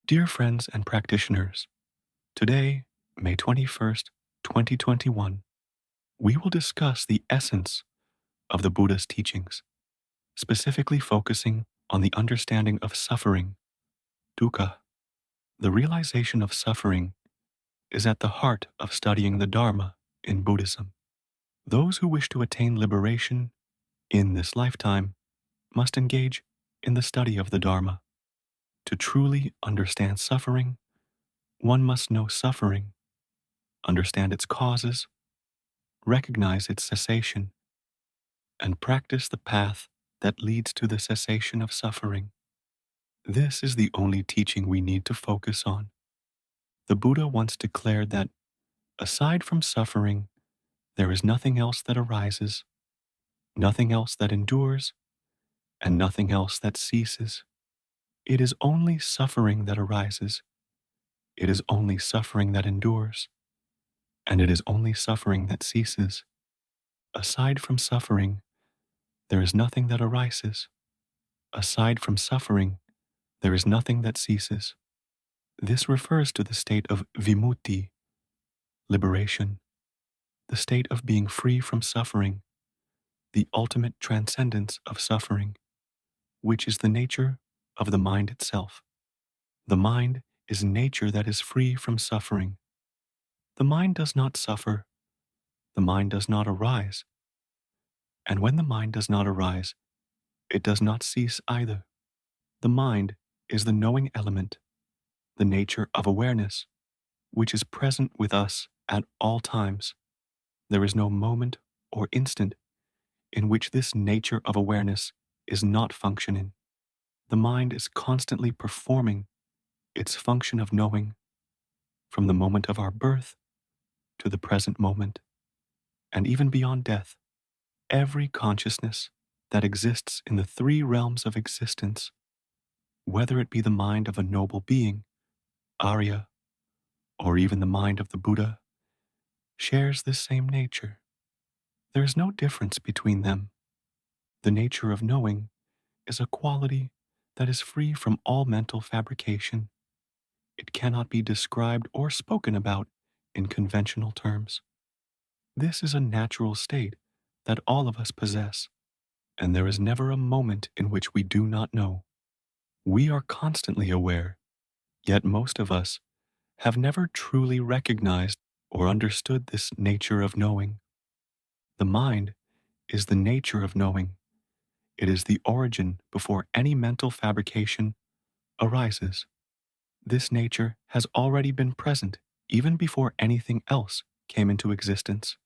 Dear friends and practitioners, today, May 21st, 2021, we will discuss the essence of the Buddha's teachings, specifically focusing on the understanding of suffering, dukkha. The realization of suffering is at the heart of studying the Dharma in Buddhism. Those who wish to attain liberation in this lifetime must engage in the study of the Dharma. To truly understand suffering, one must know suffering, understand its causes, recognize its cessation, and practice the path that leads to the cessation of suffering. This is the only teaching we need to focus on. The Buddha once declared that, aside from suffering, there is nothing else that arises, nothing else that endures, and nothing else that ceases. It is only suffering that arises. It is only suffering that endures, and it is only suffering that ceases. Aside from suffering, there is nothing that arises. Aside from suffering, there is nothing that ceases. This refers to the state of vimutti, liberation, the state of being free from suffering, the ultimate transcendence of suffering, which is the nature of the mind itself. The mind is nature that is free from suffering. The mind does not suffer. The mind does not arise. And when the mind does not arise, it does not cease either. The mind is the knowing element, the nature of awareness, which is present with us at all times. There is no moment or instant in which this nature of awareness is not functioning. The mind is constantly performing its function of knowing from the moment of our birth to the present moment, and even beyond death. Every consciousness that exists in the three realms of existence, whether it be the mind of a noble being, Arya, or even the mind of the Buddha, shares this same nature. There is no difference between them. The nature of knowing is a quality that is free from all mental fabrication. It cannot be described or spoken about in conventional terms. This is a natural state that all of us possess, and there is never a moment in which we do not know. We are constantly aware, yet most of us have never truly recognized or understood this nature of knowing. The mind is the nature of knowing. It is the origin before any mental fabrication arises. This nature has already been present even before anything else came into existence.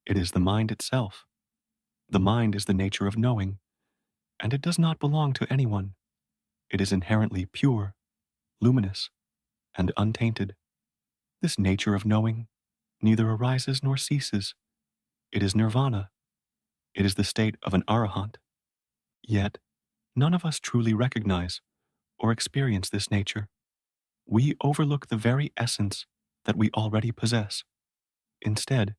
It is the mind itself. The mind is the nature of knowing, and it does not belong to anyone. It is inherently pure, luminous, and untainted. This nature of knowing neither arises nor ceases. It is Nirvana. It is the state of an Arahant. Yet, none of us truly recognize or experience this nature. We overlook the very essence that we already possess. Instead,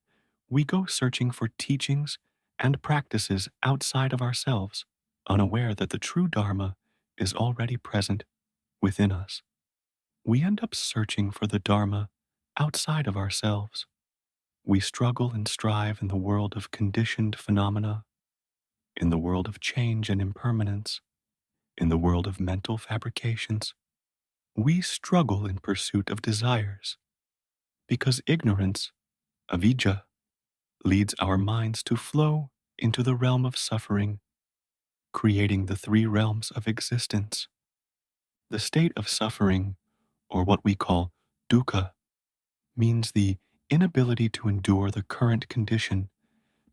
we go searching for teachings and practices outside of ourselves, unaware that the true Dharma is already present within us. We end up searching for the Dharma outside of ourselves. We struggle and strive in the world of conditioned phenomena, in the world of change and impermanence, in the world of mental fabrications. We struggle in pursuit of desires because ignorance, avidya, leads our minds to flow into the realm of suffering, creating the three realms of existence. The state of suffering, or what we call dukkha, means the inability to endure the current condition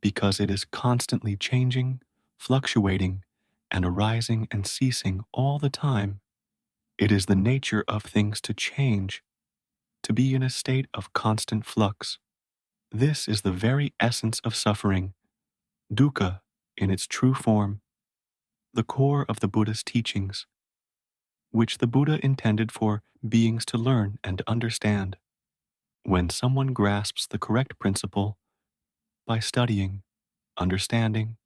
because it is constantly changing, fluctuating, and arising and ceasing all the time. It is the nature of things to change, to be in a state of constant flux. This is the very essence of suffering, dukkha in its true form, the core of the Buddha's teachings, which the Buddha intended for beings to learn and understand. When someone grasps the correct principle by studying, understanding,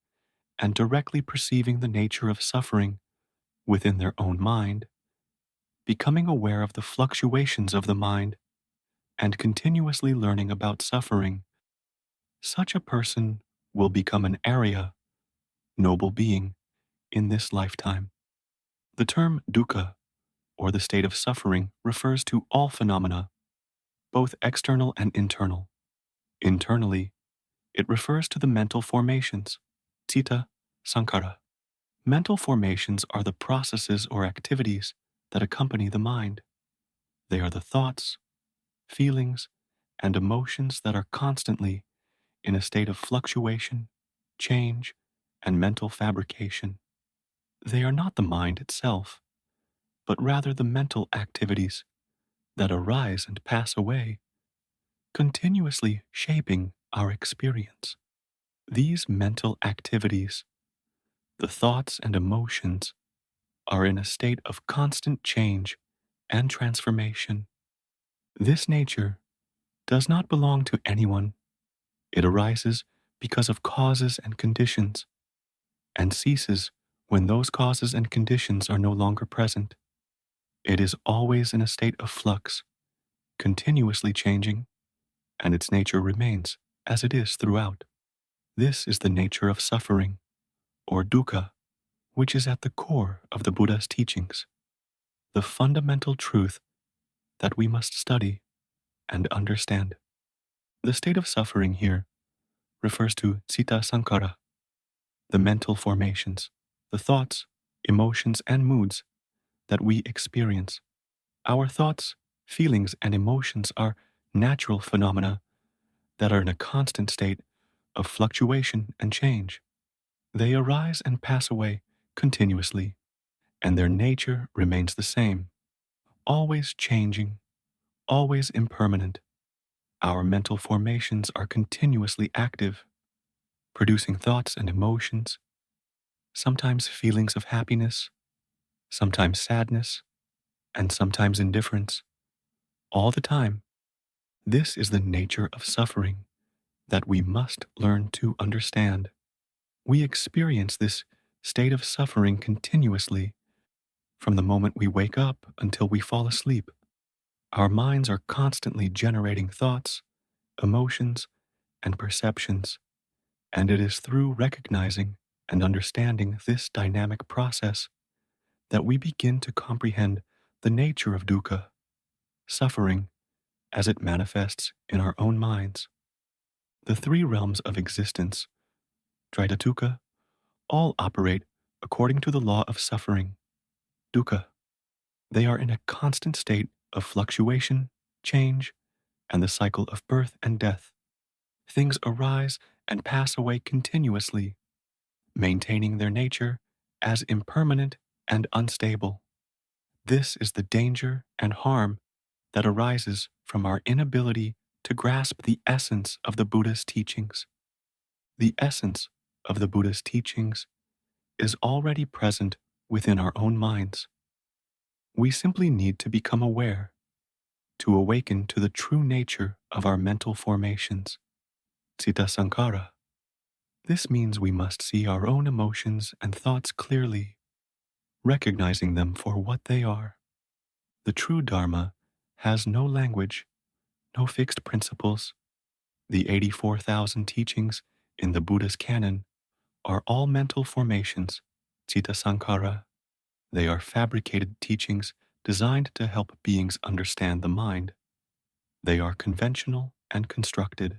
and directly perceiving the nature of suffering within their own mind, becoming aware of the fluctuations of the mind and continuously learning about suffering. Such a person will become an Arya, noble being, in this lifetime. The term dukkha, or the state of suffering, refers to all phenomena, both external and internal. Internally, it refers to the mental formations, citta, sankhara. Mental formations are the processes or activities that accompany the mind. They are the thoughts, feelings, and emotions that are constantly in a state of fluctuation, change, and mental fabrication. They are not the mind itself, but rather the mental activities that arise and pass away, continuously shaping our experience. These mental activities, the thoughts and emotions, are in a state of constant change and transformation. This nature does not belong to anyone. It arises because of causes and conditions, and ceases when those causes and conditions are no longer present. It is always in a state of flux, continuously changing, and its nature remains as it is throughout. This is the nature of suffering, or dukkha, which is at the core of the Buddha's teachings, the fundamental truth that we must study and understand. The state of suffering here refers to citta sankhara, the mental formations, the thoughts, emotions, and moods that we experience. Our thoughts, feelings, and emotions are natural phenomena that are in a constant state of fluctuation and change. They arise and pass away continuously, and their nature remains the same, always changing, always impermanent. Our mental formations are continuously active, producing thoughts and emotions, sometimes feelings of happiness, sometimes sadness, and sometimes indifference, all the time. This is the nature of suffering that we must learn to understand. We experience this state of suffering continuously from the moment we wake up until we fall asleep. Our minds are constantly generating thoughts, emotions, and perceptions, and it is through recognizing and understanding this dynamic process that we begin to comprehend the nature of dukkha, suffering, as it manifests in our own minds. The three realms of existence, Dvaitatukkha, all operate according to the law of suffering, dukkha. They are in a constant state of fluctuation, change, and the cycle of birth and death. Things arise and pass away continuously, maintaining their nature as impermanent and unstable. This is the danger and harm that arises from our inability to grasp the essence of the Buddha's teachings. The essence of the Buddha's teachings is already present within our own minds. We simply need to become aware, to awaken to the true nature of our mental formations, citta sankhara. This means we must see our own emotions and thoughts clearly, recognizing them for what they are. The true Dharma has no language, no fixed principles. The 84,000 teachings in the Buddha's canon are all mental formations, citta sankhara. They are fabricated teachings designed to help beings understand the mind. They are conventional and constructed.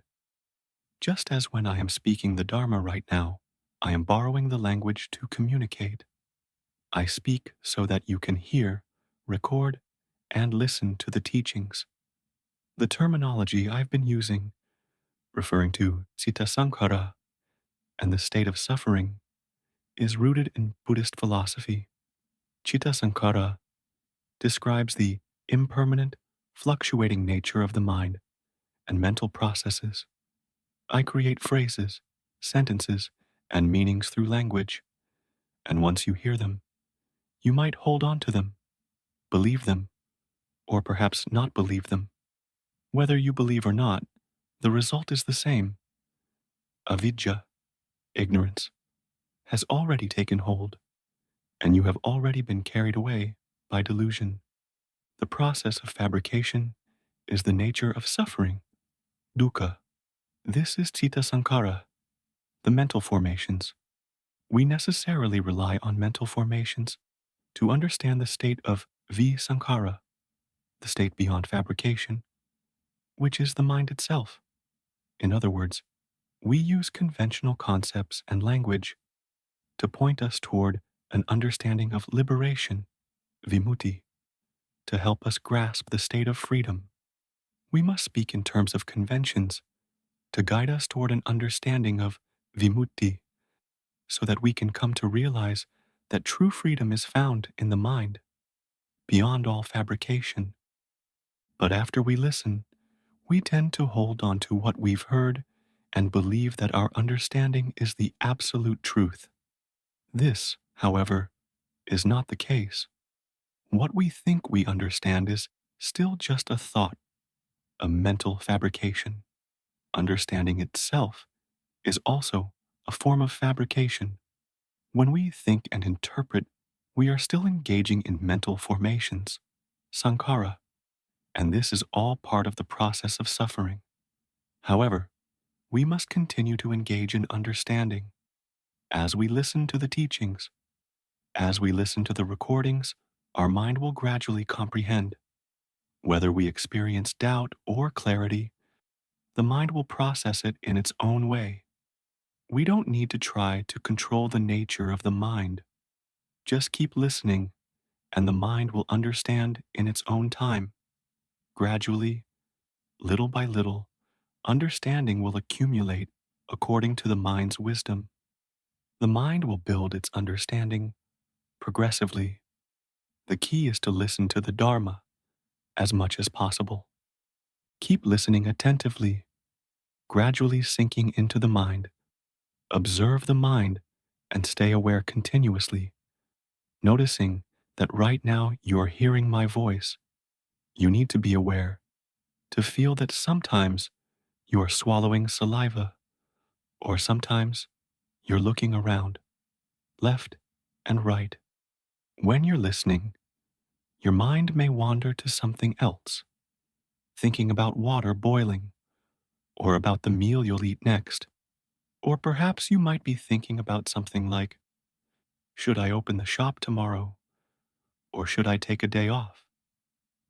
Just as when I am speaking the Dharma right now, I am borrowing the language to communicate. I speak so that you can hear, record, and listen to the teachings. The terminology I've been using, referring to citta sankhara and the state of suffering, is rooted in Buddhist philosophy. Citta sankhara describes the impermanent, fluctuating nature of the mind and mental processes. I create phrases, sentences, and meanings through language, and once you hear them, you might hold on to them, believe them, or perhaps not believe them. Whether you believe or not, the result is the same. Avidya, ignorance, has already taken hold, and you have already been carried away by delusion. The process of fabrication is the nature of suffering, dukkha. This is citta sankhara, the mental formations. We necessarily rely on mental formations to understand the state of visankhara, the state beyond fabrication, which is the mind itself. In other words, we use conventional concepts and language to point us toward an understanding of liberation, vimutti, to help us grasp the state of freedom. We must speak in terms of conventions to guide us toward an understanding of vimutti, so that we can come to realize that true freedom is found in the mind, beyond all fabrication. But after we listen, we tend to hold on to what we've heard and believe that our understanding is the absolute truth. This, however, is not the case. What we think we understand is still just a thought, a mental fabrication. Understanding itself is also a form of fabrication. When we think and interpret, we are still engaging in mental formations, sankhara, and this is all part of the process of suffering. However, we must continue to engage in understanding. As we listen to the teachings, as we listen to the recordings, our mind will gradually comprehend. Whether we experience doubt or clarity, the mind will process it in its own way. We don't need to try to control the nature of the mind. Just keep listening, and the mind will understand in its own time. Gradually, little by little, understanding will accumulate according to the mind's wisdom. The mind will build its understanding progressively. The key is to listen to the Dharma as much as possible. Keep listening attentively, gradually sinking into the mind. Observe the mind and stay aware continuously, noticing that right now you're hearing my voice. You need to be aware, to feel that sometimes you're swallowing saliva, or sometimes you're looking around, left and right. When you're listening, your mind may wander to something else, thinking about water boiling, or about the meal you'll eat next. Or perhaps you might be thinking about something like, should I open the shop tomorrow? Or should I take a day off?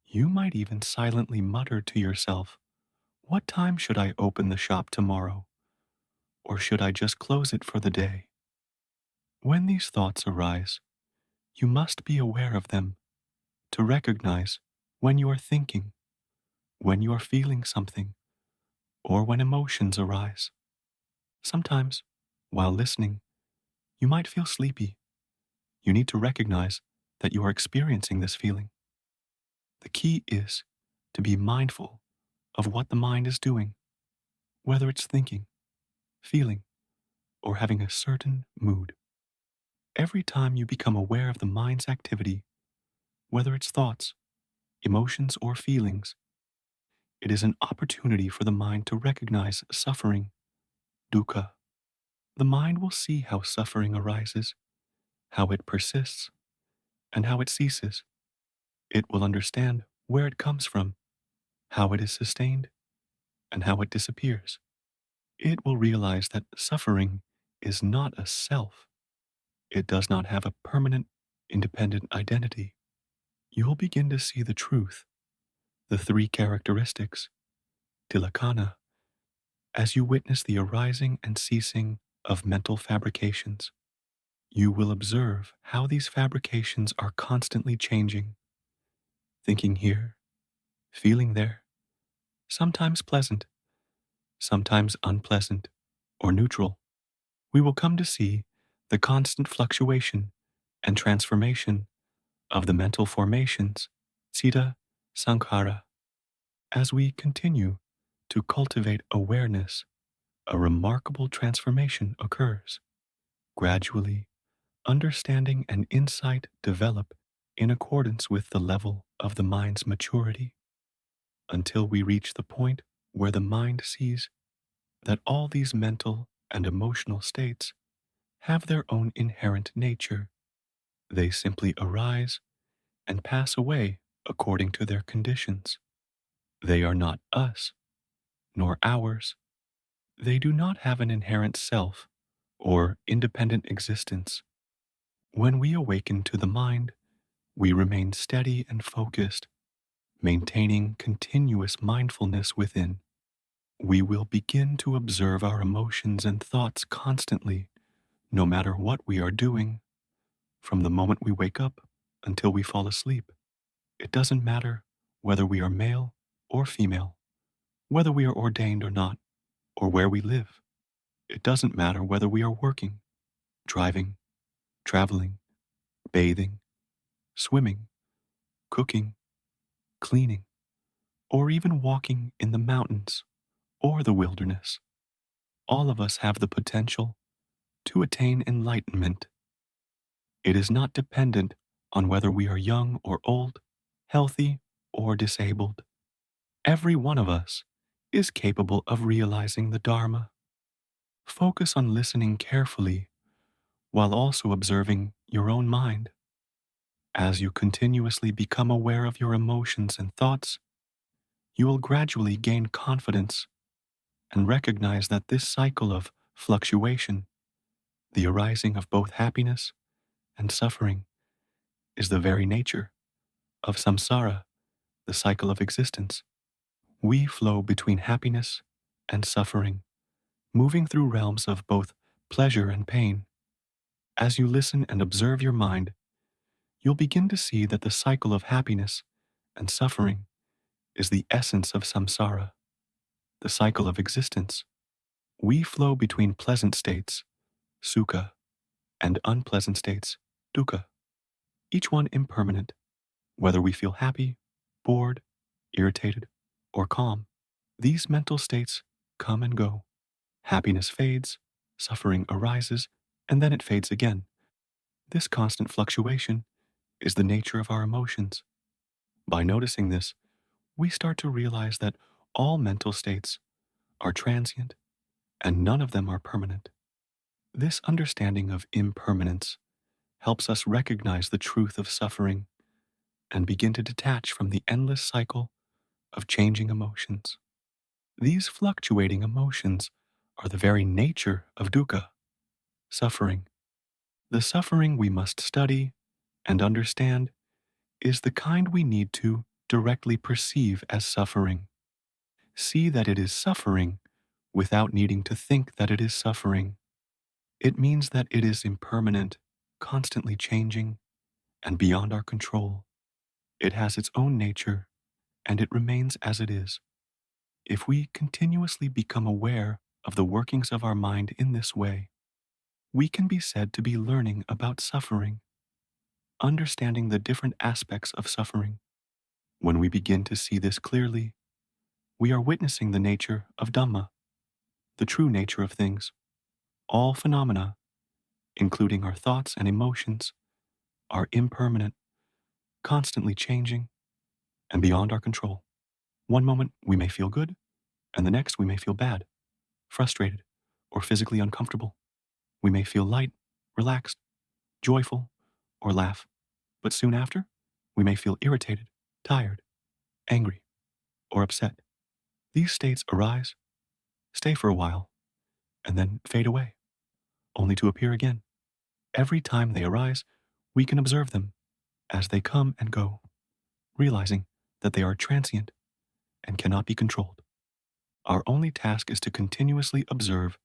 You might even silently mutter to yourself, what time should I open the shop tomorrow? Or should I just close it for the day? When these thoughts arise, you must be aware of them to recognize when you are thinking, when you are feeling something, or when emotions arise. Sometimes, while listening, you might feel sleepy. You need to recognize that you are experiencing this feeling. The key is to be mindful of what the mind is doing, whether it's thinking, feeling, or having a certain mood. Every time you become aware of the mind's activity, whether it's thoughts, emotions, or feelings, it is an opportunity for the mind to recognize suffering, dukkha. The mind will see how suffering arises, how it persists, and how it ceases. It will understand where it comes from, how it is sustained, and how it disappears. It will realize that suffering is not a self. It does not have a permanent, independent identity. You'll begin to see the truth, the three characteristics, tilakkhana, as you witness the arising and ceasing of mental fabrications. You will observe how these fabrications are constantly changing, thinking here, feeling there, sometimes pleasant, sometimes unpleasant, or neutral. We will come to see the constant fluctuation and transformation of the mental formations, citta sankhara. As we continue to cultivate awareness, a remarkable transformation occurs. Gradually, understanding and insight develop in accordance with the level of the mind's maturity, until we reach the point where the mind sees that all these mental and emotional states have their own inherent nature. They simply arise and pass away according to their conditions. They are not us, nor ours. They do not have an inherent self or independent existence. When we awaken to the mind, we remain steady and focused, maintaining continuous mindfulness within. We will begin to observe our emotions and thoughts constantly, no matter what we are doing, from the moment we wake up until we fall asleep. It doesn't matter whether we are male or female, whether we are ordained or not, or where we live. It doesn't matter whether we are working, driving, traveling, bathing, swimming, cooking, cleaning, or even walking in the mountains or the wilderness. All of us have the potential to attain enlightenment. It is not dependent on whether we are young or old, healthy or disabled. Every one of us is capable of realizing the Dharma. Focus on listening carefully while also observing your own mind. As you continuously become aware of your emotions and thoughts, you will gradually gain confidence and recognize that this cycle of fluctuation, the arising of both happiness and suffering, is the very nature of samsara, the cycle of existence. We flow between happiness and suffering, moving through realms of both pleasure and pain. As you listen and observe your mind, you'll begin to see that the cycle of happiness and suffering is the essence of samsara, the cycle of existence. We flow between pleasant states, sukha, and unpleasant states, dukkha, each one impermanent, whether we feel happy, bored, irritated, or calm. These mental states come and go. Happiness fades, suffering arises, and then it fades again. This constant fluctuation is the nature of our emotions. By noticing this, we start to realize that all mental states are transient and none of them are permanent. This understanding of impermanence helps us recognize the truth of suffering and begin to detach from the endless cycle of changing emotions. These fluctuating emotions are the very nature of dukkha, suffering. The suffering we must study and understand is the kind we need to directly perceive as suffering. See that it is suffering without needing to think that it is suffering. It means that it is impermanent, constantly changing, and beyond our control. It has its own nature, and it remains as it is. If we continuously become aware of the workings of our mind in this way, we can be said to be learning about suffering, understanding the different aspects of suffering. When we begin to see this clearly, we are witnessing the nature of Dhamma, the true nature of things. All phenomena, including our thoughts and emotions, are impermanent, constantly changing, and beyond our control. One moment we may feel good, and the next we may feel bad, frustrated, or physically uncomfortable. We may feel light, relaxed, joyful, or laugh, but soon after, we may feel irritated, tired, angry, or upset. These states arise, stay for a while, and then fade away, only to appear again. Every time they arise, we can observe them as they come and go, realizing that they are transient and cannot be controlled. Our only task is to continuously observe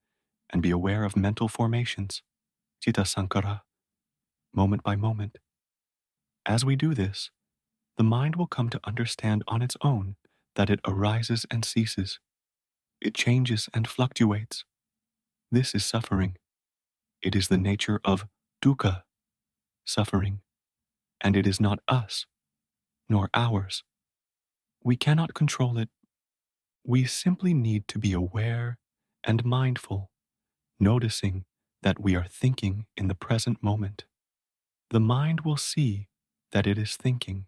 and be aware of mental formations, citta sankara, moment by moment. As we do this, the mind will come to understand on its own that it arises and ceases. It changes and fluctuates. This is suffering. It is the nature of dukkha, suffering, and it is not us, nor ours. We cannot control it. We simply need to be aware and mindful, noticing that we are thinking in the present moment. The mind will see that it is thinking.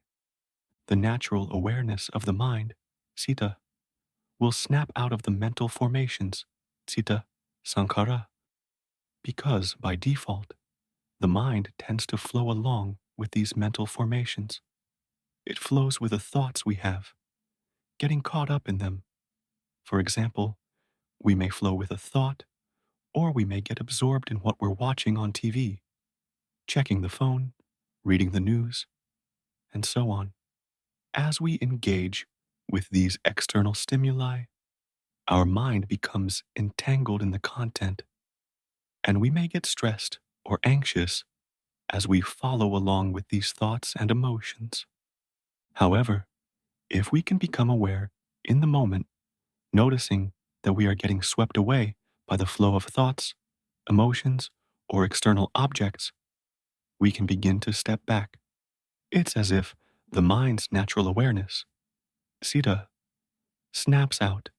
The natural awareness of the mind, citta, will snap out of the mental formations, citta, sankhara, because by default, the mind tends to flow along with these mental formations. It flows with the thoughts we have, getting caught up in them. For example, we may flow with a thought, or we may get absorbed in what we're watching on TV, checking the phone, reading the news, and so on. As we engage with these external stimuli, our mind becomes entangled in the content, and we may get stressed or anxious as we follow along with these thoughts and emotions. However, if we can become aware in the moment, noticing that we are getting swept away by the flow of thoughts, emotions, or external objects, we can begin to step back. It's as if the mind's natural awareness, Sita, snaps out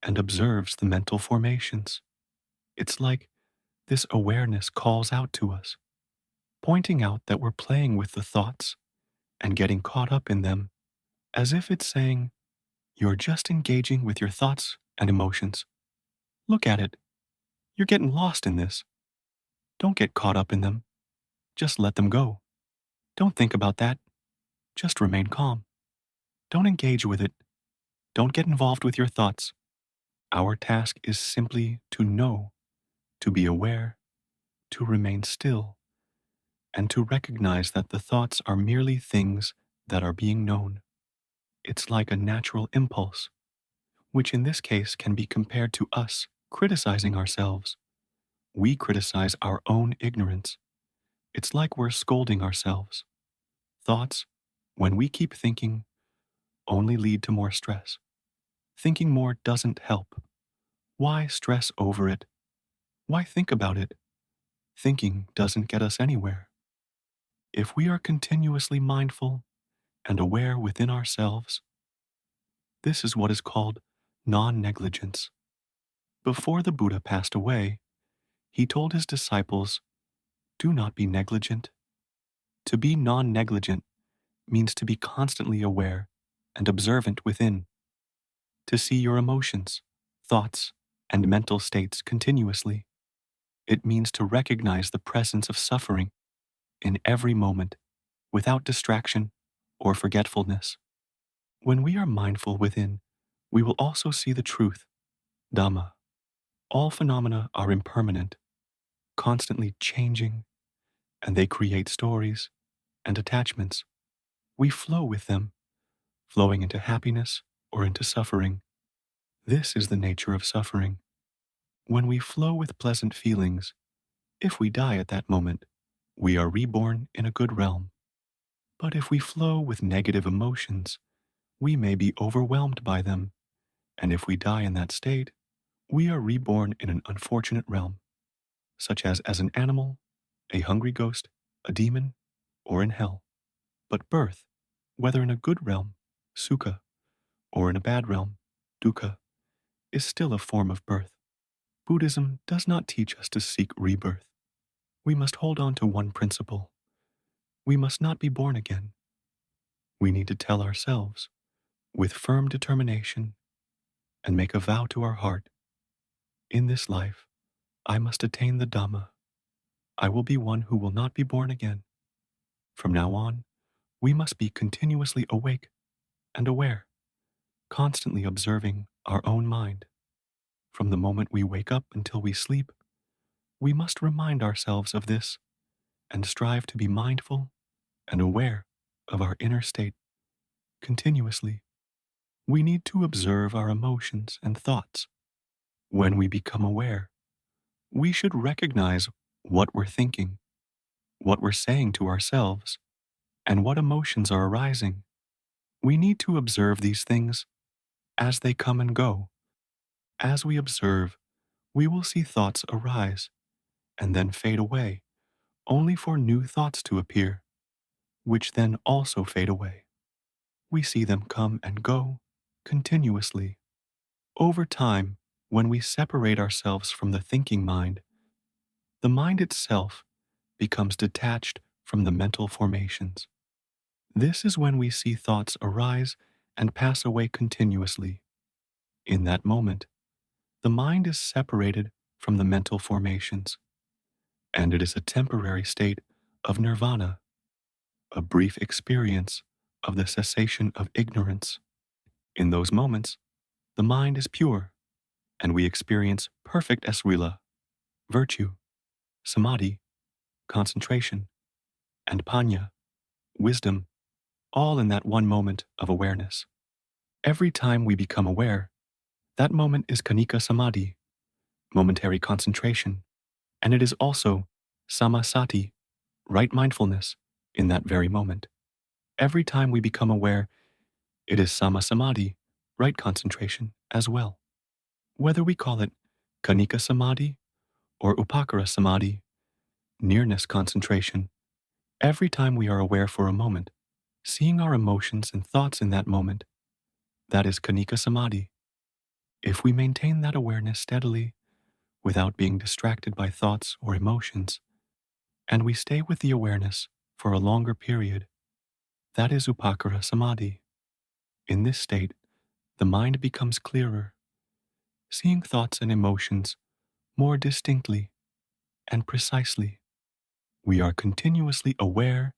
and observes the mental formations. It's like this awareness calls out to us, pointing out that we're playing with the thoughts and getting caught up in them, as if it's saying, you're just engaging with your thoughts and emotions. Look at it. You're getting lost in this. Don't get caught up in them. Just let them go. Don't think about that. Just remain calm. Don't engage with it. Don't get involved with your thoughts. Our task is simply to know, to be aware, to remain still, and to recognize that the thoughts are merely things that are being known. It's like a natural impulse, which in this case can be compared to us criticizing ourselves. We criticize our own ignorance. It's like we're scolding ourselves. Thoughts, when we keep thinking, only lead to more stress. Thinking more doesn't help. Why stress over it? Why think about it? Thinking doesn't get us anywhere. If we are continuously mindful and aware within ourselves, this is what is called non-negligence. Before the Buddha passed away, he told his disciples, do not be negligent. To be non-negligent means to be constantly aware and observant within, to see your emotions, thoughts, and mental states continuously. It means to recognize the presence of suffering in every moment without distraction or forgetfulness. When we are mindful within, we will also see the truth, Dhamma. All phenomena are impermanent, constantly changing, and they create stories and attachments. We flow with them, flowing into happiness or into suffering. This is the nature of suffering. When we flow with pleasant feelings, if we die at that moment, we are reborn in a good realm. But if we flow with negative emotions, we may be overwhelmed by them, and if we die in that state, we are reborn in an unfortunate realm, such as an animal, a hungry ghost, a demon, or in hell. But birth, whether in a good realm, sukha, or in a bad realm, dukkha, is still a form of birth. Buddhism does not teach us to seek rebirth. We must hold on to one principle. We must not be born again. We need to tell ourselves, with firm determination, and make a vow to our heart, in this life, I must attain the Dhamma. I will be one who will not be born again. From now on, we must be continuously awake and aware, constantly observing our own mind. From the moment we wake up until we sleep, we must remind ourselves of this and strive to be mindful and aware of our inner state continuously. We need to observe our emotions and thoughts. When we become aware, we should recognize what we're thinking, what we're saying to ourselves, and what emotions are arising. We need to observe these things as they come and go. As we observe, we will see thoughts arise and then fade away, only for new thoughts to appear, which then also fade away. We see them come and go continuously. Over time, when we separate ourselves from the thinking mind, the mind itself becomes detached from the mental formations. This is when we see thoughts arise and pass away continuously. In that moment, the mind is separated from the mental formations, and it is a temporary state of nirvana, a brief experience of the cessation of ignorance. In those moments, the mind is pure, and we experience perfect esrila, virtue, samadhi, concentration, and panya, wisdom, all in that one moment of awareness. Every time we become aware, that moment is kanika samadhi, momentary concentration, and it is also samasati, right mindfulness, in that very moment. Every time we become aware, it is samasamadhi, right concentration, as well. Whether we call it kanika samadhi or upakara samadhi, nearness concentration, every time we are aware for a moment, seeing our emotions and thoughts in that moment, that is kanika samadhi. If we maintain that awareness steadily, without being distracted by thoughts or emotions, and we stay with the awareness for a longer period, that is upakara samadhi. In this state, the mind becomes clearer, seeing thoughts and emotions more distinctly and precisely. We are continuously aware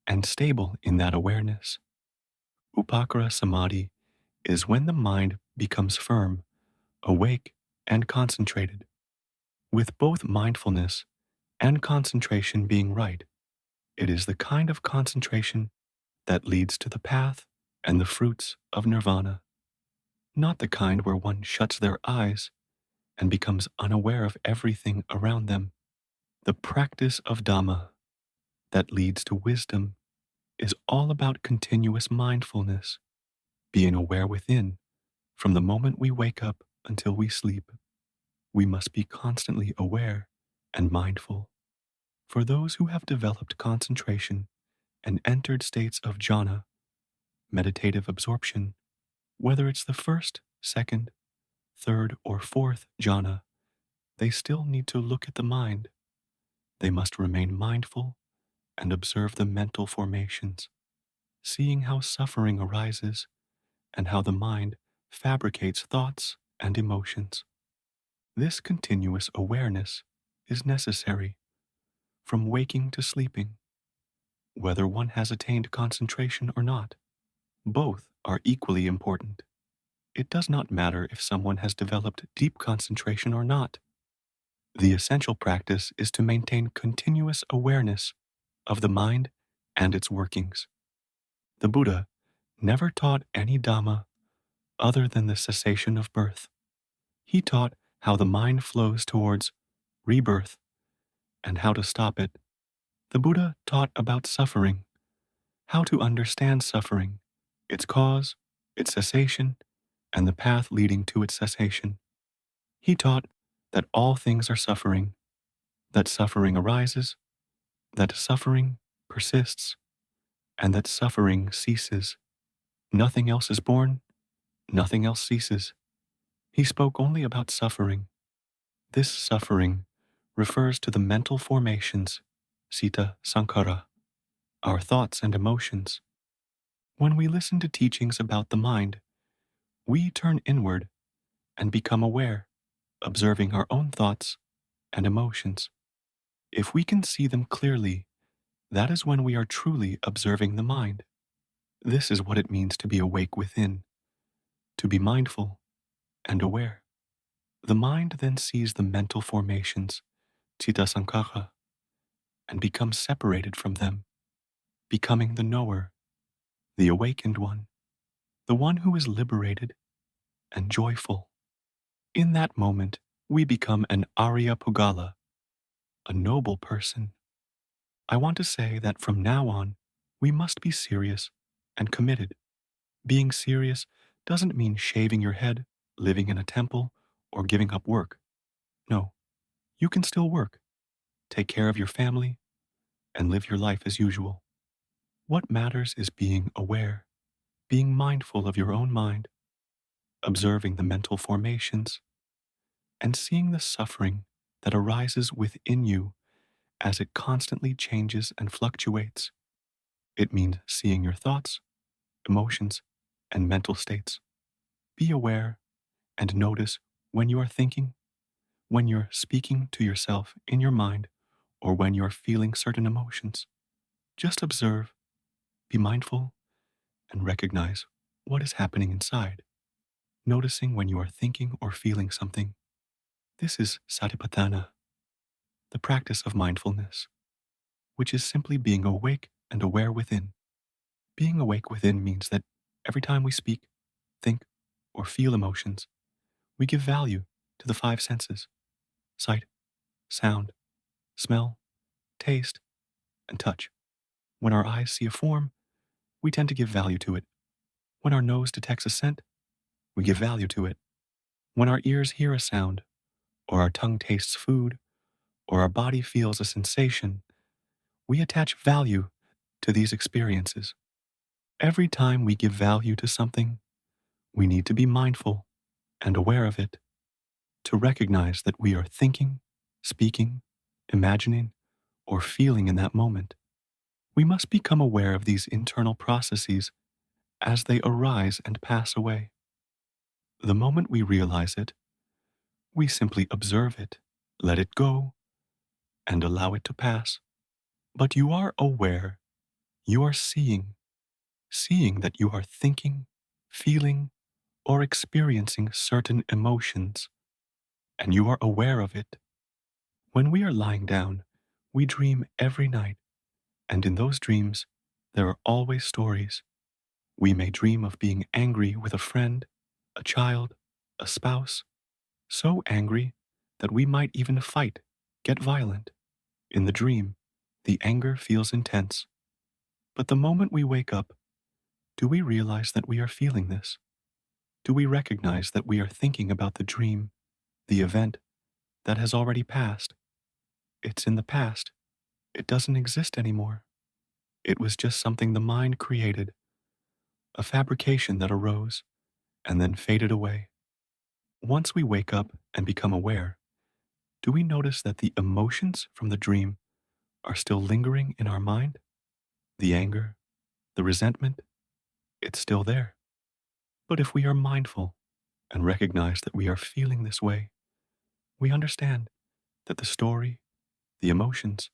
and stable in that awareness. Upakara samadhi is when the mind becomes firm, awake, and concentrated, with both mindfulness and concentration being right. It is the kind of concentration that leads to the path and the fruits of nirvana, not the kind where one shuts their eyes and becomes unaware of everything around them. The practice of Dhamma that leads to wisdom is all about continuous mindfulness, being aware within from the moment we wake up until we sleep. We must be constantly aware and mindful. For those who have developed concentration and entered states of jhana, meditative absorption, whether it's the first, second, third, or fourth jhana, they still need to look at the mind. They must remain mindful and observe the mental formations, seeing how suffering arises and how the mind fabricates thoughts and emotions. This continuous awareness is necessary from waking to sleeping, whether one has attained concentration or not. Both are equally important. It does not matter if someone has developed deep concentration or not. The essential practice is to maintain continuous awareness of the mind and its workings. The Buddha never taught any Dhamma other than the cessation of birth. He taught how the mind flows towards rebirth and how to stop it. The Buddha taught about suffering, how to understand suffering, its cause, its cessation, and the path leading to its cessation. He taught that all things are suffering, that suffering arises, that suffering persists, and that suffering ceases. Nothing else is born, nothing else ceases. He spoke only about suffering. This suffering refers to the mental formations, sita sankhara, our thoughts and emotions. When we listen to teachings about the mind, we turn inward and become aware, observing our own thoughts and emotions. If we can see them clearly, that is when we are truly observing the mind. This is what it means to be awake within, to be mindful and aware. The mind then sees the mental formations, citta sankhara, and becomes separated from them, becoming the knower, the awakened one, the one who is liberated and joyful. In that moment, we become an Arya Pugala, a noble person. I want to say that from now on, we must be serious and committed. Being serious doesn't mean shaving your head, living in a temple, or giving up work. No, you can still work, take care of your family, and live your life as usual. What matters is being aware, being mindful of your own mind, observing the mental formations, and seeing the suffering that arises within you as it constantly changes and fluctuates. It means seeing your thoughts, emotions, and mental states. Be aware and notice when you are thinking, when you're speaking to yourself in your mind, or when you're feeling certain emotions. Just observe, be mindful, and recognize what is happening inside, noticing when you are thinking or feeling something. This is satipatthana, the practice of mindfulness, which is simply being awake and aware within. Being awake within means that every time we speak, think, or feel emotions, we give value to the five senses: sight, sound, smell, taste, and touch. When our eyes see a form, we tend to give value to it. When our nose detects a scent, we give value to it. When our ears hear a sound, or our tongue tastes food, or our body feels a sensation, we attach value to these experiences. Every time we give value to something, we need to be mindful and aware of it, to recognize that we are thinking, speaking, imagining, or feeling in that moment. We must become aware of these internal processes as they arise and pass away. The moment we realize it, we simply observe it, let it go, and allow it to pass. But you are aware, you are seeing that you are thinking, feeling, or experiencing certain emotions, and you are aware of it. When we are lying down, we dream every night, and in those dreams, there are always stories. We may dream of being angry with a friend, a child, a spouse, so angry that we might even fight, get violent. In the dream, the anger feels intense. But the moment we wake up, do we realize that we are feeling this? Do we recognize that we are thinking about the dream, the event that has already passed? It's in the past. It doesn't exist anymore. It was just something the mind created, a fabrication that arose and then faded away. Once we wake up and become aware, do we notice that the emotions from the dream are still lingering in our mind? The anger, the resentment, it's still there. But if we are mindful and recognize that we are feeling this way, we understand that the story, the emotions,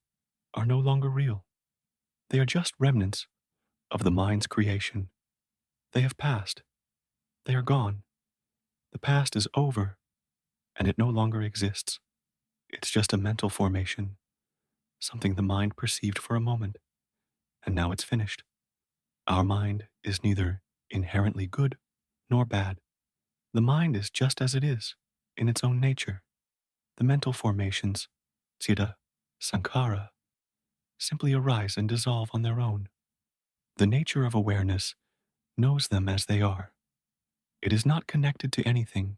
are no longer real. They are just remnants of the mind's creation. They have passed. They are gone. The past is over, and it no longer exists. It's just a mental formation, something the mind perceived for a moment, and now it's finished. Our mind is neither inherently good nor bad. The mind is just as it is, in its own nature. The mental formations, citta, sankhara, simply arise and dissolve on their own. The nature of awareness knows them as they are. It is not connected to anything.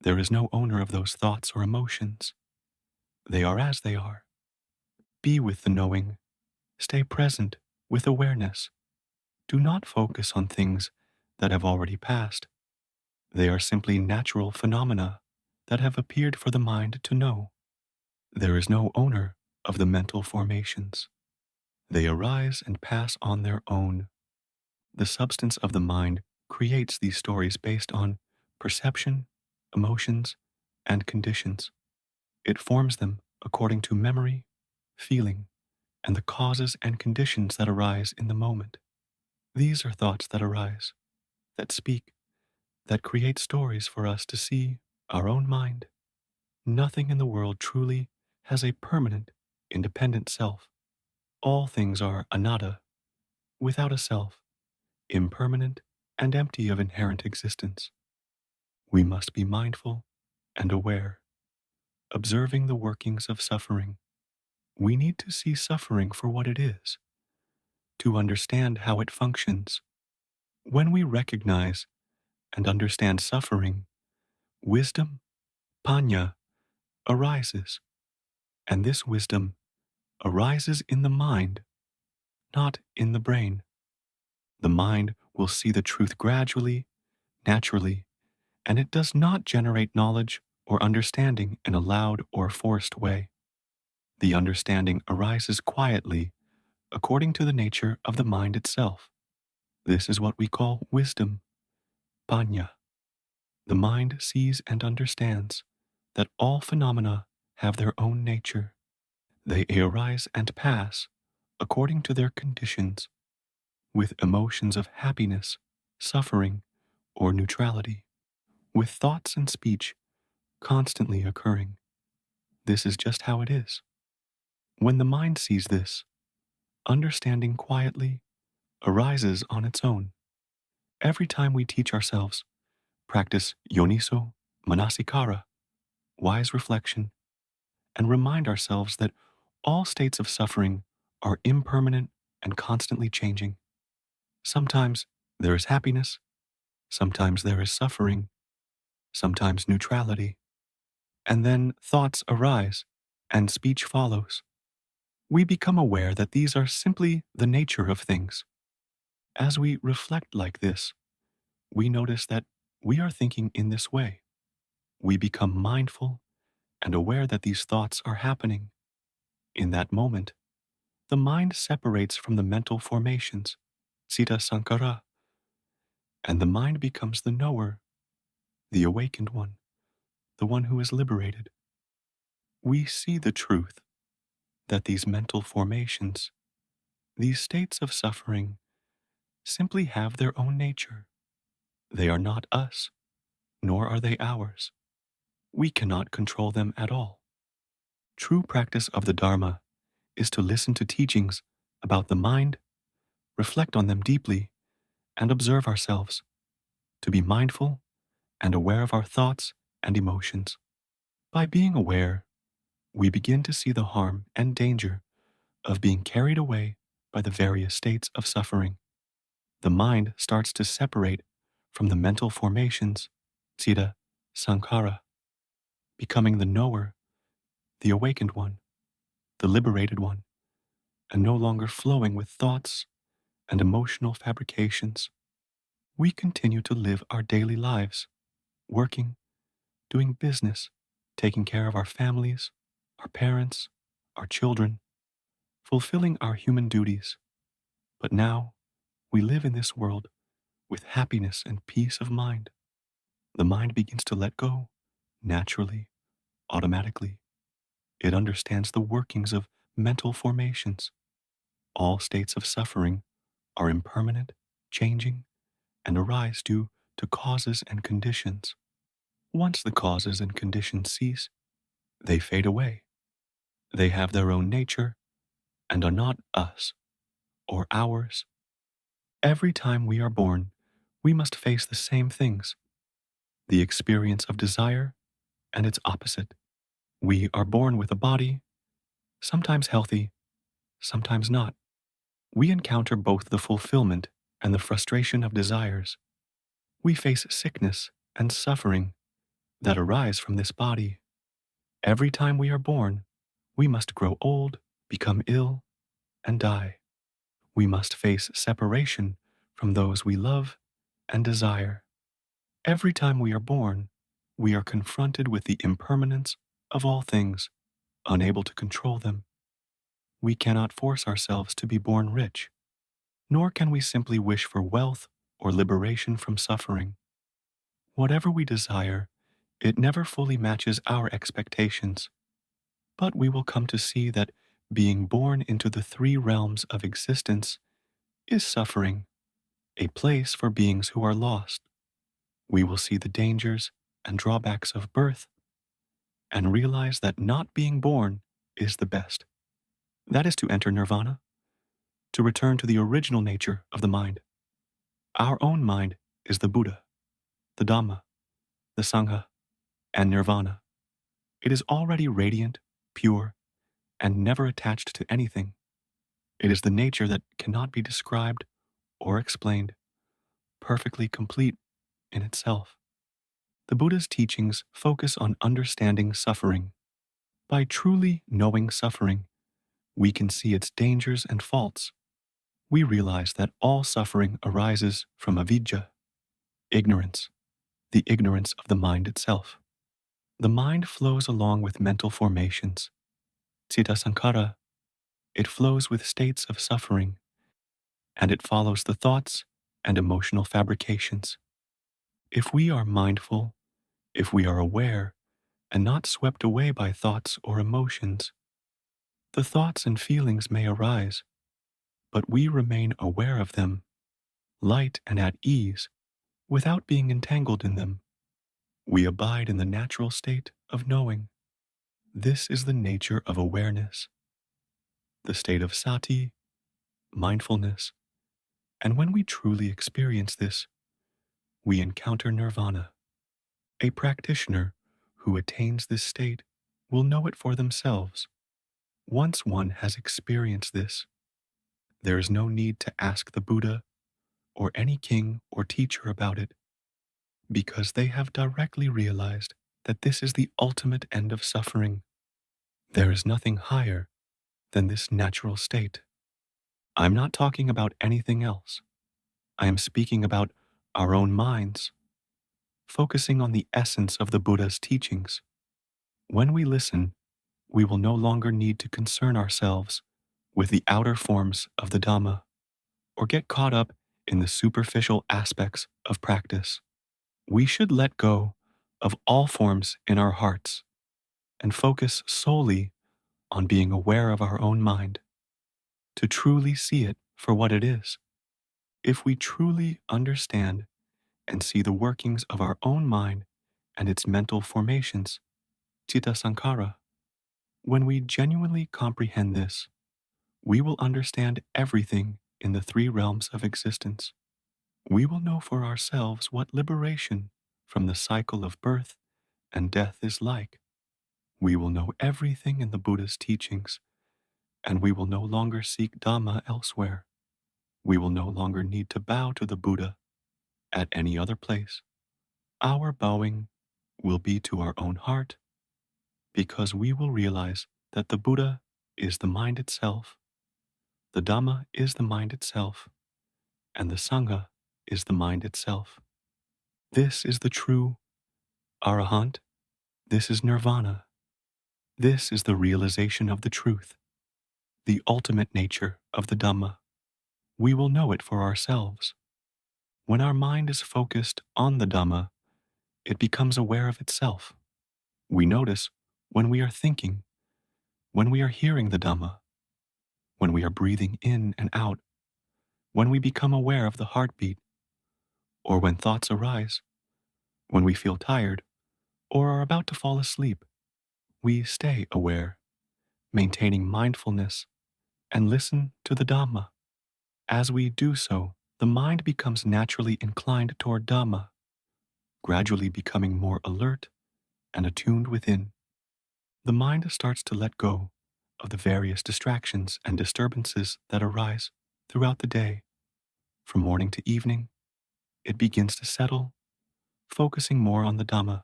There is no owner of those thoughts or emotions. They are as they are. Be with the knowing. Stay present with awareness. Do not focus on things that have already passed. They are simply natural phenomena that have appeared for the mind to know. There is no owner of the mental formations. They arise and pass on their own. The substance of the mind creates these stories based on perception, emotions, and conditions. It forms them according to memory, feeling, and the causes and conditions that arise in the moment. These are thoughts that arise, that speak, that create stories for us to see our own mind. Nothing in the world truly has a permanent, independent self. All things are anatta, without a self, impermanent, and empty of inherent existence. We must be mindful and aware, observing the workings of suffering. We need to see suffering for what it is, to understand how it functions. When we recognize and understand suffering, wisdom, panya, arises, and this wisdom arises in the mind, not in the brain. The mind will see the truth gradually, naturally, and it does not generate knowledge or understanding in a loud or forced way. The understanding arises quietly according to the nature of the mind itself. This is what we call wisdom, panya. The mind sees and understands that all phenomena have their own nature. They arise and pass according to their conditions. with emotions of happiness, suffering, or neutrality, with thoughts and speech constantly occurring. This is just how it is. When the mind sees this, understanding quietly arises on its own. Every time we teach ourselves, practice yoniso, manasikara, wise reflection, and remind ourselves that all states of suffering are impermanent and constantly changing. Sometimes there is happiness, sometimes there is suffering, sometimes neutrality, and then thoughts arise and speech follows. We become aware that these are simply the nature of things. As we reflect like this, we notice that we are thinking in this way. We become mindful and aware that these thoughts are happening. In that moment, the mind separates from the mental formations, Siddha Sankara, and the mind becomes the knower, the awakened one, the one who is liberated. We see the truth that these mental formations, these states of suffering, simply have their own nature. They are not us, nor are they ours. We cannot control them at all. True practice of the Dharma is to listen to teachings about the mind, reflect on them deeply, and observe ourselves, to be mindful and aware of our thoughts and emotions. By being aware, we begin to see the harm and danger of being carried away by the various states of suffering. The mind starts to separate from the mental formations, Siddha Sankara, becoming the knower, the awakened one, the liberated one, and no longer flowing with thoughts and emotional fabrications. We continue to live our daily lives, working, doing business, taking care of our families, our parents, our children, fulfilling our human duties. But now we live in this world with happiness and peace of mind. The mind begins to let go naturally, automatically. It understands the workings of mental formations. All states of suffering are impermanent, changing, and arise due to causes and conditions. Once the causes and conditions cease, they fade away. They have their own nature and are not us or ours. Every time we are born, we must face the same things, the experience of desire and its opposite. We are born with a body, sometimes healthy, sometimes not. We encounter both the fulfillment and the frustration of desires. We face sickness and suffering that arise from this body. Every time we are born, we must grow old, become ill, and die. We must face separation from those we love and desire. Every time we are born, we are confronted with the impermanence of all things, unable to control them. We cannot force ourselves to be born rich, nor can we simply wish for wealth or liberation from suffering. Whatever we desire, it never fully matches our expectations. But we will come to see that being born into the three realms of existence is suffering, a place for beings who are lost. We will see the dangers and drawbacks of birth and realize that not being born is the best. That is to enter Nirvana, to return to the original nature of the mind. Our own mind is the Buddha, the Dhamma, the Sangha, and Nirvana. It is already radiant, pure, and never attached to anything. It is the nature that cannot be described or explained, perfectly complete in itself. The Buddha's teachings focus on understanding suffering. By truly knowing suffering, we can see its dangers and faults. We realize that all suffering arises from avidya, ignorance, the ignorance of the mind itself. The mind flows along with mental formations. Citta Sankara, it flows with states of suffering, and it follows the thoughts and emotional fabrications. If we are mindful, if we are aware, and not swept away by thoughts or emotions, the thoughts and feelings may arise, but we remain aware of them light and at ease, without being entangled in them. We abide in the natural state of knowing. This is the nature of awareness, the state of sati, mindfulness, and when we truly experience this, we encounter nirvana. A practitioner who attains this state will know it for themselves. Once one has experienced this, there is no need to ask the Buddha or any king or teacher about it, because they have directly realized that this is the ultimate end of suffering. There is nothing higher than this natural state. I'm not talking about anything else. I am speaking about our own minds, focusing on the essence of the Buddha's teachings. When we listen, we will no longer need to concern ourselves with the outer forms of the Dhamma or get caught up in the superficial aspects of practice. We should let go of all forms in our hearts and focus solely on being aware of our own mind, to truly see it for what it is. If we truly understand and see the workings of our own mind and its mental formations, citta sankhara, when we genuinely comprehend this, we will understand everything in the three realms of existence. We will know for ourselves what liberation from the cycle of birth and death is like. We will know everything in the Buddha's teachings, and we will no longer seek Dhamma elsewhere. We will no longer need to bow to the Buddha at any other place. Our bowing will be to our own heart, because we will realize that the Buddha is the mind itself, the Dhamma is the mind itself, and the Sangha is the mind itself. This is the true Arahant. This is Nirvana. This is the realization of the truth, the ultimate nature of the Dhamma. We will know it for ourselves. When our mind is focused on the Dhamma, it becomes aware of itself. We notice when we are thinking, when we are hearing the Dhamma, when we are breathing in and out, when we become aware of the heartbeat, or when thoughts arise, when we feel tired or are about to fall asleep. We stay aware, maintaining mindfulness, and listen to the Dhamma. As we do so, the mind becomes naturally inclined toward Dhamma, gradually becoming more alert and attuned within. The mind starts to let go of the various distractions and disturbances that arise throughout the day. From morning to evening, it begins to settle, focusing more on the Dhamma,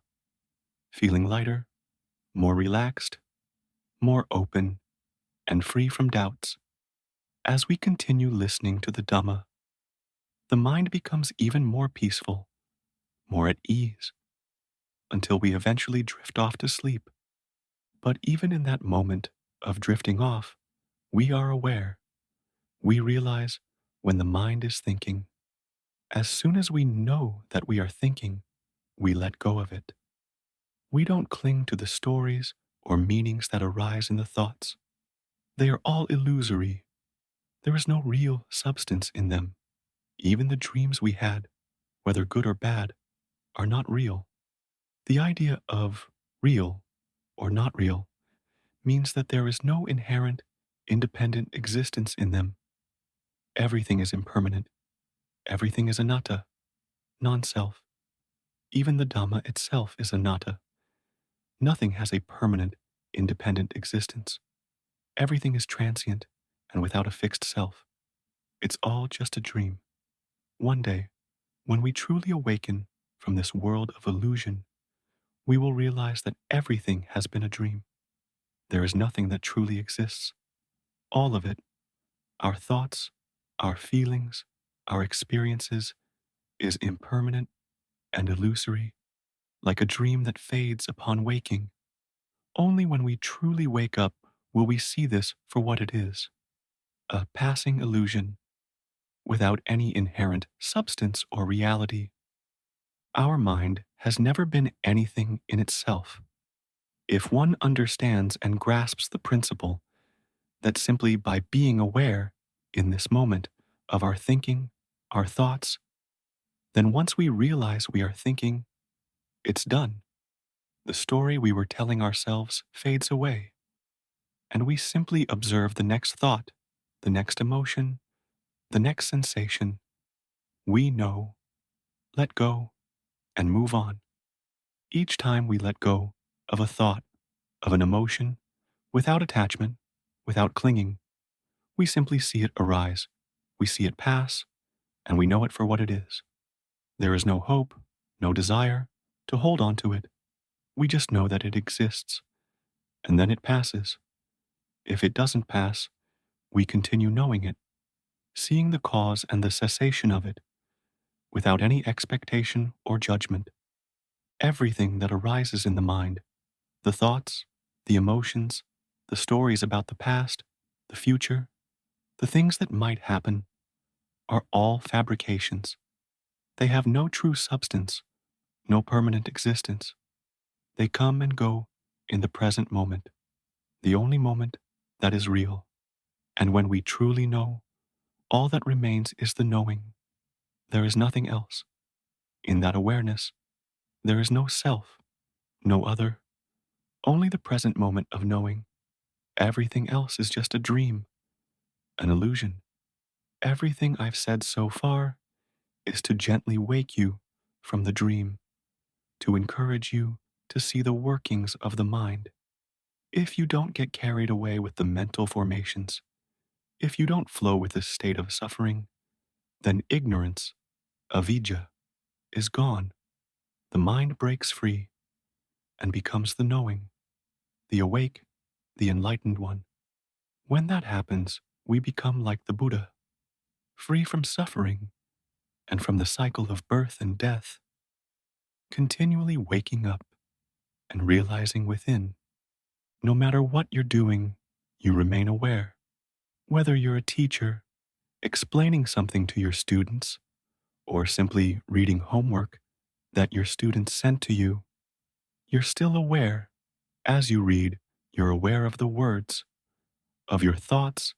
feeling lighter, more relaxed, more open, and free from doubts. As we continue listening to the Dhamma, the mind becomes even more peaceful, more at ease, until we eventually drift off to sleep. But even in that moment of drifting off, we are aware. We realize when the mind is thinking. As soon as we know that we are thinking, we let go of it. We don't cling to the stories or meanings that arise in the thoughts. They are all illusory. There is no real substance in them. Even the dreams we had, whether good or bad, are not real. The idea of real or not real means that there is no inherent, independent existence in them. Everything is impermanent. Everything is anatta, non-self. Even the Dhamma itself is anatta. Nothing has a permanent, independent existence. Everything is transient and without a fixed self. It's all just a dream. One day, when we truly awaken from this world of illusion, we will realize that everything has been a dream. There is nothing that truly exists. All of it, our thoughts, our feelings, our experiences, is impermanent and illusory, like a dream that fades upon waking. Only when we truly wake up will we see this for what it is, a passing illusion, without any inherent substance or reality. Our mind has never been anything in itself. If one understands and grasps the principle that simply by being aware in this moment of our thinking, our thoughts, then once we realize we are thinking, it's done. The story we were telling ourselves fades away, and we simply observe the next thought, the next emotion, the next sensation. We know, let go, and move on. Each time we let go of a thought, of an emotion, without attachment, without clinging, we simply see it arise. We see it pass, and we know it for what it is. There is no hope, no desire to hold on to it. We just know that it exists, and then it passes. If it doesn't pass, we continue knowing it, seeing the cause and the cessation of it, without any expectation or judgment. Everything that arises in the mind, the thoughts, the emotions, the stories about the past, the future, the things that might happen, are all fabrications. They have no true substance, no permanent existence. They come and go in the present moment, the only moment that is real. And when we truly know, all that remains is the knowing. There is nothing else. In that awareness, there is no self, no other, only the present moment of knowing. Everything else is just a dream, an illusion. Everything I've said so far is to gently wake you from the dream, to encourage you to see the workings of the mind. If you don't get carried away with the mental formations, if you don't flow with the state of suffering, then ignorance, avidya, is gone. The mind breaks free and becomes the knowing, the awake, the enlightened one. When that happens, we become like the Buddha, free from suffering and from the cycle of birth and death, continually waking up and realizing within, no matter what you're doing, you remain aware. Whether you're a teacher, explaining something to your students, or simply reading homework that your students sent to you, you're still aware. As you read, you're aware of the words, of your thoughts,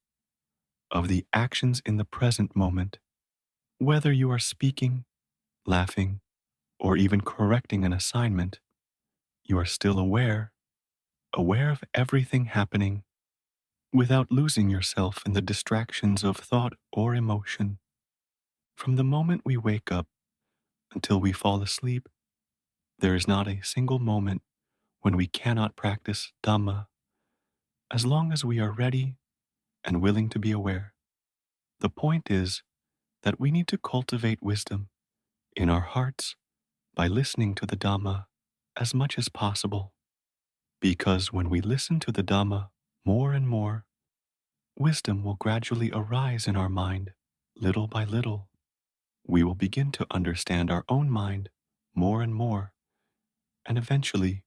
of the actions in the present moment. Whether you are speaking, laughing, or even correcting an assignment, you are still aware, aware of everything happening without losing yourself in the distractions of thought or emotion. From the moment we wake up until we fall asleep, there is not a single moment when we cannot practice Dhamma, as long as we are ready and willing to be aware. The point is that we need to cultivate wisdom in our hearts by listening to the Dhamma as much as possible. Because when we listen to the Dhamma more and more, wisdom will gradually arise in our mind, little by little. We will begin to understand our own mind more and more, and eventually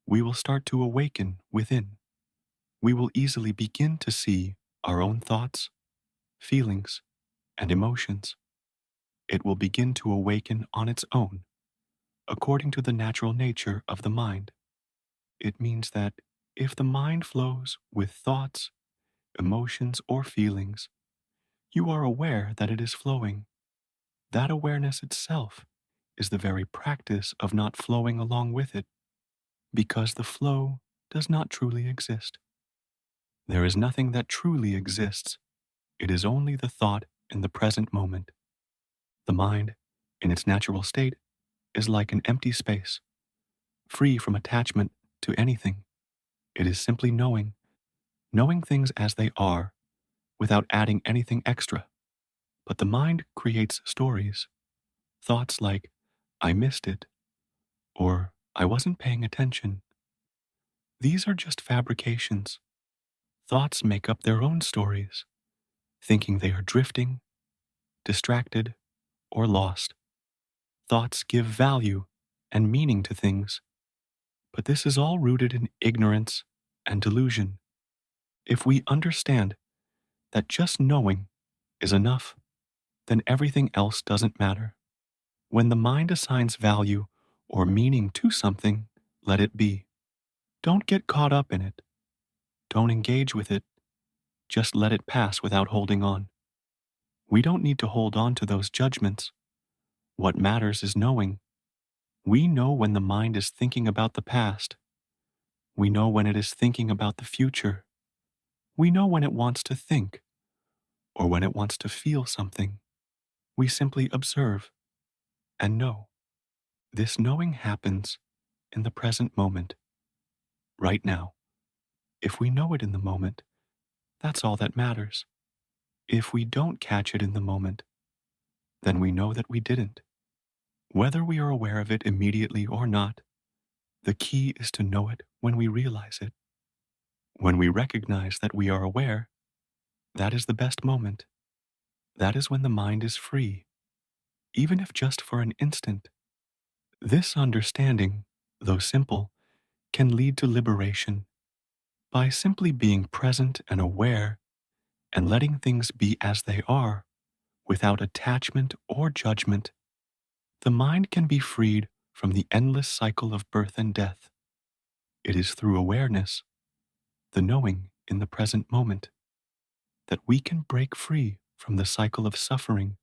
we will start to awaken within. We will easily begin to see our own thoughts, feelings, and emotions. It will begin to awaken on its own, according to the natural nature of the mind. It means that if the mind flows with thoughts, emotions, or feelings, you are aware that it is flowing. That awareness itself is the very practice of not flowing along with it, because the flow does not truly exist. There is nothing that truly exists. It is only the thought in the present moment. The mind, in its natural state, is like an empty space, free from attachment to anything. It is simply knowing, knowing things as they are, without adding anything extra. But the mind creates stories, thoughts like, I missed it, or I wasn't paying attention. These are just fabrications. Thoughts make up their own stories, thinking they are drifting, distracted, or lost. Thoughts give value and meaning to things, but this is all rooted in ignorance and delusion. If we understand that just knowing is enough, then everything else doesn't matter. When the mind assigns value or meaning to something, let it be. Don't get caught up in it. Don't engage with it. Just let it pass without holding on. We don't need to hold on to those judgments. What matters is knowing. We know when the mind is thinking about the past. We know when it is thinking about the future. We know when it wants to think or when it wants to feel something. We simply observe and know. This knowing happens in the present moment, right now. If we know it in the moment, that's all that matters. If we don't catch it in the moment, then we know that we didn't. Whether we are aware of it immediately or not, the key is to know it when we realize it. When we recognize that we are aware, that is the best moment. That is when the mind is free, even if just for an instant. This understanding, though simple, can lead to liberation. By simply being present and aware and letting things be as they are, without attachment or judgment, the mind can be freed from the endless cycle of birth and death. It is through awareness, the knowing in the present moment, that we can break free from the cycle of suffering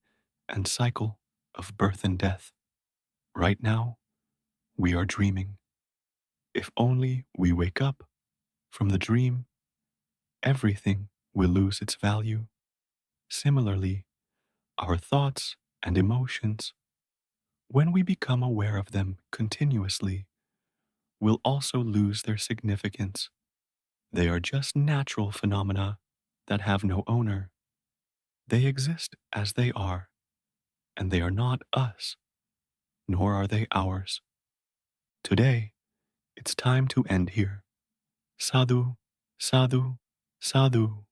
and cycle of birth and death. Right now, we are dreaming. If only we wake up from the dream, everything will lose its value. Similarly, our thoughts and emotions, when we become aware of them continuously, will also lose their significance. They are just natural phenomena that have no owner. They exist as they are, and they are not us, nor are they ours. Today, it's time to end here. Sadhu, sadhu, sadhu.